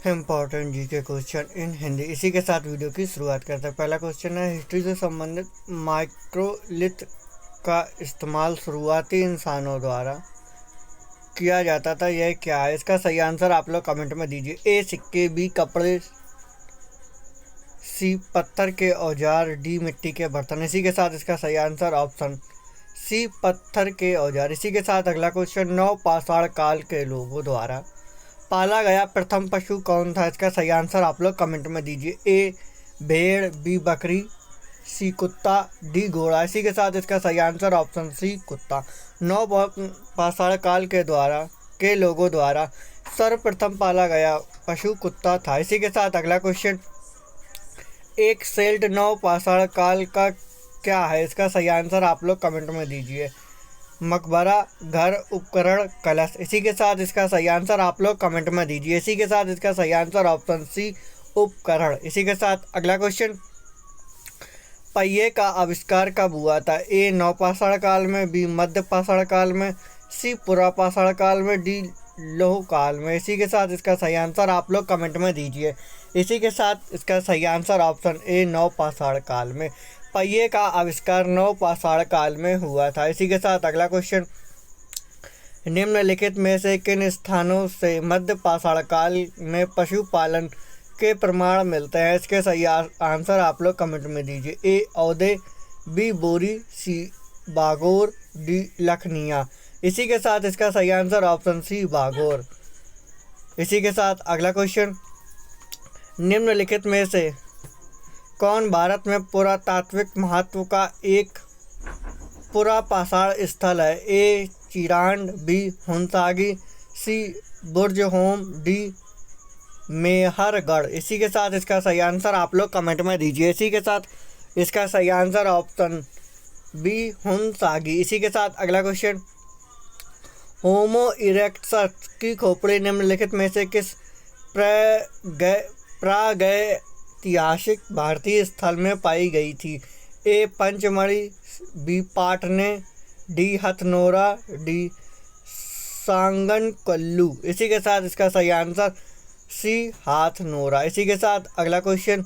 Important GK question in Hindi. इसी के साथ वीडियो की शुरुआत करते हैं। पहला क्वेश्चन है, हिस्ट्री से संबंधित माइक्रोलिथ का इस्तेमाल शुरुआती इंसानों द्वारा किया जाता था, यह क्या है? इसका सही आंसर आप लोग कमेंट में दीजिए। ए सिक्के, बी कपड़े, सी पत्थर के औजार, डी मिट्टी के बर्तन। इसी के साथ इसका सही आंसर ऑप्शन सी पत्थर के औजार। इसी के साथ अगला क्वेश्चन, नव पाषाण काल के लोगों द्वारा पाला गया प्रथम पशु कौन था? इसका सही आंसर आप लोग कमेंट में दीजिए। ए भेड़, बी बकरी, सी कुत्ता, डी घोड़ा। इसी के साथ इसका सही आंसर ऑप्शन सी कुत्ता। नव पाषाण काल के लोगों द्वारा सर्वप्रथम पाला गया पशु कुत्ता था। इसी के साथ अगला क्वेश्चन, एक सेल्ट नव पाषाण काल का क्या है? इसका सही आंसर आप लोग कमेंट में दीजिए। मकबरा, घर, उपकरण, कलश। इसी के साथ इसका सही आंसर आप लोग कमेंट में दीजिए। इसी के साथ इसका सही आंसर ऑप्शन सी उपकरण। इसी के साथ अगला क्वेश्चन, पहिए का आविष्कार कब हुआ था? ए नवपाषाण काल में, बी मध्य पाषाण काल में, सी पुरापाषाण काल में, डी लौह काल में। इसी के साथ इसका सही आंसर आप लोग कमेंट में दीजिए। इसी के साथ इसका सही आंसर ऑप्शन ए नवपाषाण काल में। पहिए का आविष्कार नवपाषाण काल में हुआ था। इसी के साथ अगला क्वेश्चन, निम्नलिखित में से किन स्थानों से मध्य पाषाण काल में पशुपालन के प्रमाण मिलते हैं? इसके सही आंसर आप लोग कमेंट में दीजिए। ए औदे, बी बोरी, सी बागोर, डी लखनिया। इसी के साथ इसका सही आंसर ऑप्शन सी बागोर। इसी के साथ अगला क्वेश्चन, निम्नलिखित में से कौन भारत में पुरातात्विक महत्व का एक पुरापाषाण स्थल है? ए चिरांड, बी हुंसागी, सी बुर्जहोम, डी मेहरगढ़। इसी के साथ इसका सही आंसर आप लोग कमेंट में दीजिए। इसी के साथ इसका सही आंसर ऑप्शन बी हुंसागी। इसी के साथ अगला क्वेश्चन, होमो इरेक्टस की खोपड़ी निम्नलिखित में से किस प्रागैतिहासिक भारतीय स्थल में पाई गई थी? ए Pachmarhi, B पाटने, D Hathnora, D सांगनकल्लू। इसी के साथ इसका सही आंसर सी हाथनोरा। इसी के साथ अगला क्वेश्चन,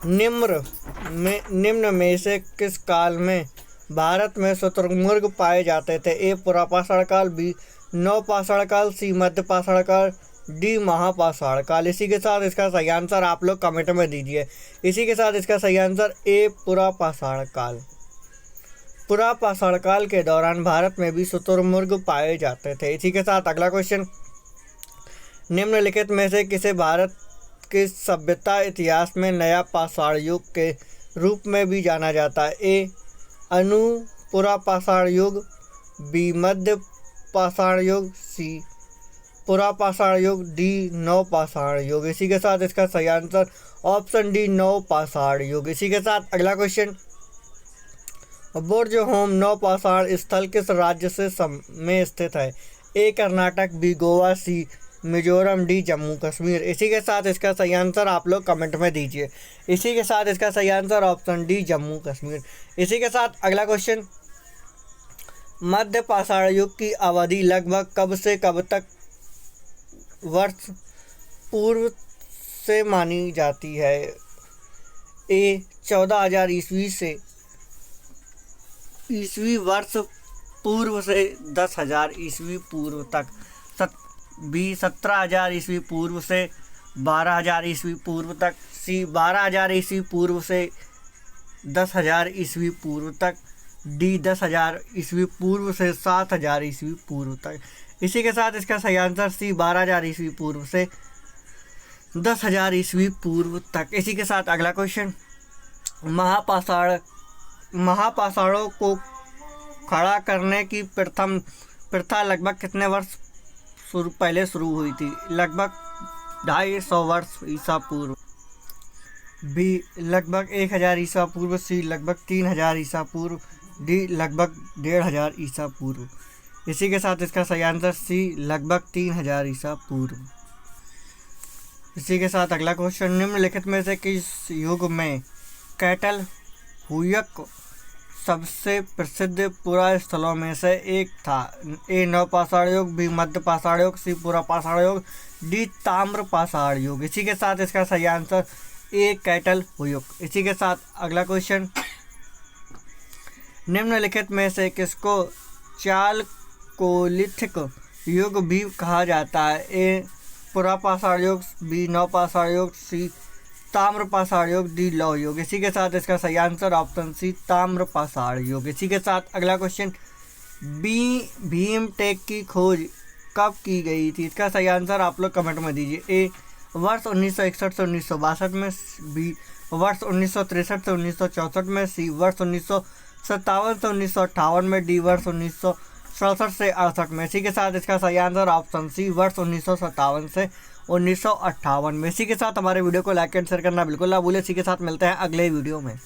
निम्न में से किस काल में भारत में शुतुरमुर्ग पाए जाते थे? ए पुरापाषाण काल, बी नवपाषाण काल, सी मध्य पाषाण काल, डी महापाषाण काल। इसी के साथ इसका सही आंसर आप लोग कमेंट में दीजिए। इसी के साथ इसका सही आंसर ए पुरापाषाण काल। पुरापाषाण काल के दौरान भारत में भी शुतुरमुर्ग पाए जाते थे। इसी के साथ अगला क्वेश्चन, निम्नलिखित में से किसे भारत के सभ्यता इतिहास में नया पाषाण युग के रूप में भी जाना जाता है? ए अनु पुरापाषाण युग, बी मध्य पाषाण युग, सी पुरापाषाण युग, डी नवपाषाण युग। इसी के साथ इसका सही आंसर ऑप्शन डी नवपाषाण युग। इसी के साथ अगला क्वेश्चन, बुर्जहोम नवपाषाण स्थल किस राज्य में स्थित है? ए कर्नाटक, बी गोवा, सी मिजोरम, डी जम्मू कश्मीर। इसी के साथ इसका सही आंसर आप लोग कमेंट में दीजिए। इसी के साथ इसका सही answer option D Jammu Kashmir. इसी के साथ अगला क्वेश्चन, मध्य पाषाण युग की अवधि लगभग कब से कब तक वर्ष पूर्व से मानी जाती है? ए 14,000 ईस्वी वर्ष पूर्व से 10,000 ईस्वी पूर्व तक, बी 17,000 ईस्वी पूर्व से 12,000 ईस्वी पूर्व तक, सी 12,000 ईस्वी पूर्व से 10,000 ईस्वी पूर्व तक, डी 10,000 ईस्वी पूर्व से 7,000 ईस्वी पूर्व तक। इसी के साथ इसका सही आंसर सी 12,000 ईस्वी पूर्व से 10,000 ईस्वी पूर्व तक। इसी के साथ अगला क्वेश्चन, महापाषाणों को खड़ा करने की प्रथा लगभग कितने वर्ष पहले शुरू हुई थी? लगभग 250 वर्ष ईसा पूर्व, बी लगभग 1,000 ईसा पूर्व, सी लगभग 3,000 ईसा पूर्व, डी लगभग 1,500 ईसा पूर्व। इसी के साथ इसका सही आंसर सी लगभग 3,000 ईसा पूर्व। इसी के साथ अगला क्वेश्चन, निम्नलिखित में से किस युग में कैटल हुयक सबसे प्रसिद्ध पुरा स्थलों में से एक था? ए नवपाषाण युग, बी मध्य पाषाण युग, सी पुरा पाषाण युग, डी ताम्र पाषाण युग। इसी के साथ इसका सही आंसर ए कैटल युग। इसी के साथ अगला क्वेश्चन, निम्नलिखित में से किसको चालकोलिथिक युग भी कहा जाता है? ए पुरापाषाण युग, बी नवपाषाण युग, सी ताम्रपाषाण युग, डी लौह युग। इसी के साथ इसका सही आंसर ऑप्शन सी ताम्रपाषाण युग। इसी के साथ अगला क्वेश्चन, भीमटेक की खोज कब की गई थी? इसका सही आंसर आप लोग कमेंट में दीजिए। ए वर्ष 1961 से 1962 में, बी वर्ष 1963 से 1964 में, सी वर्ष 1957 से 1958 में, डी वर्ष 1967 से 68 में। इसी के साथ इसका सही आंसर ऑप्शन सी वर्ष 1957 से 1958 में। इसी के साथ हमारे वीडियो को लाइक एंड शेयर करना बिल्कुल ना भूलें। इसी के साथ मिलते हैं अगले वीडियो में।